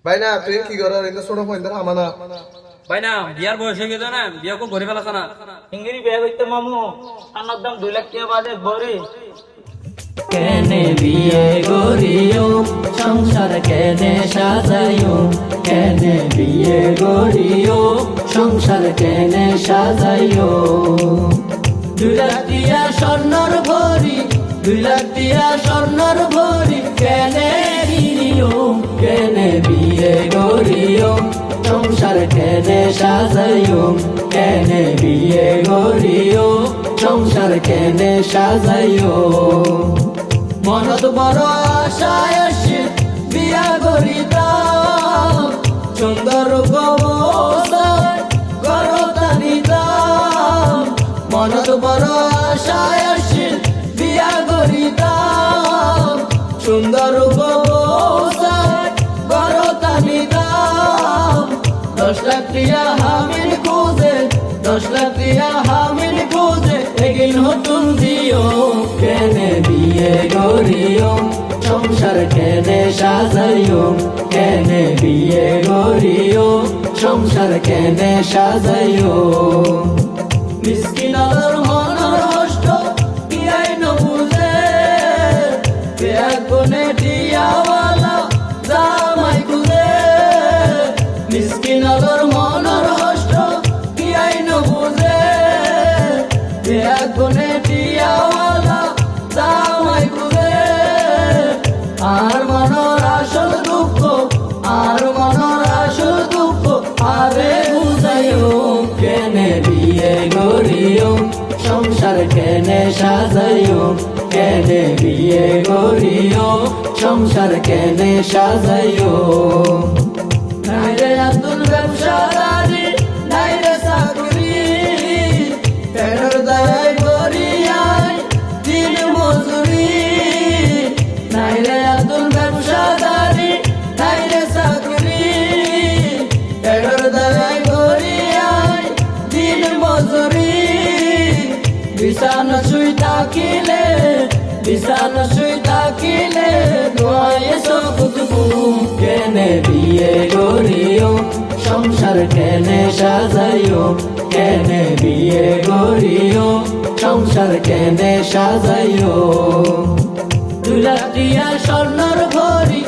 ভাই না তুই কি করার এটা ছোট পয়েন্ট আমানা ভাই না বিয়ার বয়স হয়ে গেছে না বিয়া কো গরিব ফেলাছ না ইংরেজি বিয়ে করতে মামু আমার দাম 2 লাখ টাকা বাজে বড়ি কেনে বিয়ে গরিও সংসার কেনে সাজাইও কেনে বিয়ে গরিও সংসার কেনে সাজাইও 2 লাখ দিয়া স্বর্ণর ভরি 2 লাখ দিয়া স্বর্ণর ভরি কেনে বিরিও কেনে বিয়ে গরিও সংসার কেনে সাজাইও কেনে বিয়ে গরিও সংসার কেনে সাজাইও মনত বড় আশায় আসে বিয়া করিতাম সুন্দর করতাম মনত বড় আশায় আসে বিয়া করিতাম সুন্দর করতাম 10 লাখ টিয়া হামিল খুঁজে 10 লাখ টিয়া হামিল খুঁজে এগিন নতুন দিও কেনে বিয়ে গরিও সংসার কেনে সাজাইও কেনে বিয়ে গরিও সংসার কেনে সাজাইও মিসকিনার মনের কষ্ট কিয়াই ন বুঝে বিয়া কোনে টিয়াওয়ালা জামাই খুঁজে মিসকিনার মনের কষ্ট কিয়াই ন বুঝে বিয়া কোনে টিয়াওয়ালা জামাই খুঁজে আর মনের আসল দুঃখ আর মনের আসল দুঃখ আরে বুঝাইও কেনে বিয়ে গরিও সংসার কেনে সাজাইও কেনে বিয়ে গরিও সংসার কেনে সাজাইও নাইরে আতুল ব্যবসাদারি নাইরে চাকরি পেটের দায় করিয়াই দিন মজুরি নাইরে আতুল ব্যবসাদারি নাইরে চাকরি পেটের দায় করিয়াই দিন মজুরি বিছানা শুই থাকিলে নয় সব কেনে বিয়ে গরিও সংসার কেনে সাজাইও কেনে বিয়ে গরিও সংসার কেনে সাজাইও 2 লাখ টিয়া স্বর্ণর ভরি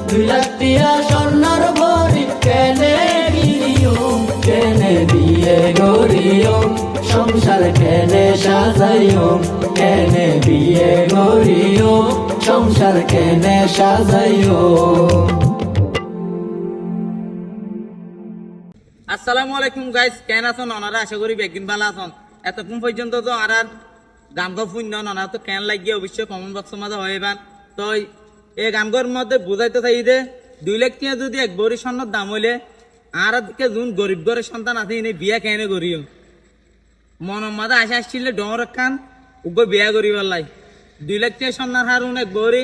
2 লাখ টিয়া স্বর্ণর ভরি কেনে বিরিও কেনে বিয়ে গরিও সংসার কেনে সাজাইও কেনে বিয়ে গরিও সংসার কেনে সাজাইও। আসসালামু আলাইকুম গাইস কেন আছেন ওনারা আশা করি বেগিন ভালো আছেন এতক্ষণ পর্যন্ত তো আর গান গো শূন্য ওনারা তো কেন লাগিয়ে অবশ্যই কমেন্ট বক্সের মাঝে হইবান তো এই গানগর মধ্যে বুঝাইতে থাকি যে 2 লাখ টাকা যদি এক বড়ি স্বর্ণের দাম হইলে আর যোন গরিব ঘরের সন্তান আছে এনে বিয়া কেনে করিও মনের মাঝে আশা আসছিল ডর খান উগ্র বিয়া করিবার লাই 2 লাখ টাকা স্বর্ণের হারুন এক বড়ি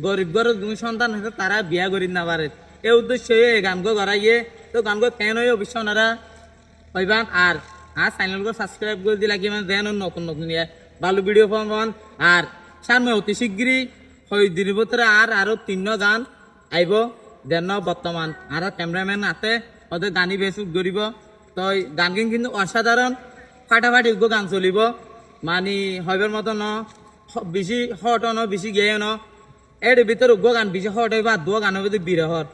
গরিব ঘরের দুই সন্তান আছে তারা বিয়া করি না পারে এই উদ্দেশ্যে এই গানগো গড়াইয়ে তো গানগো কেন হয়ে অবশ্যই ওনারা হইবান আর চ্যানেলকে সাবস্ক্রাইব করে দিলে কি মানে দেন নতুন নতুন ভালো ভিডিও পাবেন আর সামনে অতি শীঘ্রই হয় দিন ভিতরে আরো 3 গান আইব দেন বর্তমান আর ক্যামেরাম্যান আছে ওদের গানই বেশ করিব তো গান কিন্তু অসাধারণ ফাটাফাটি গান চলিব মানে হইবার মতো ন বেশি হট ন বেশি গেয়ে ন এর ভিতরে গান বেশি হট হইব আর 2 গানের ভিতরে বিরহর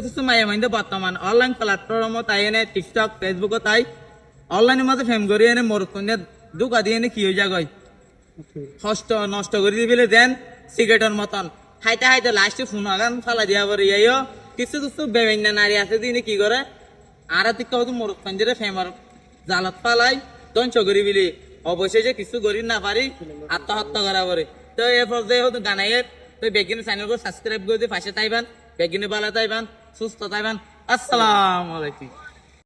কিছু মাইয়া মাইন্দে বর্তমান অনলাইন প্ল্যাটফর্মও তাই এনে টিকটক ফেসবুকও তাই অনলাইনের মাঝে ফেম করি এনে মোর দুকা দিয়ে এনে কি হয়ে যায় নষ্ট করে দিবিলে দেন সিগারেটের মতন হাইতে হাইতে লাস্টে ফোন আগান ফালা দিয়া পরে ইয়েও কিছু বেবেন্যা নারী আছে দিনে কি করে আর তিকা হয়তো মোর পঞ্জরে ফেমার জালত ফালাই ধ্বংস করি বিলি অবশেষে কিছু করি না পারি আত্মহত্যা করা পরে তো এর পর্যায়ে হয়তো গানাইয়ের তো বেগিনে চ্যানেলকে সাবস্ক্রাইব করে দিয়ে পাশে তাইবান বেগিনে ভালো তাইবান সুস্থ তাইবান আসসালামু আলাইকুম।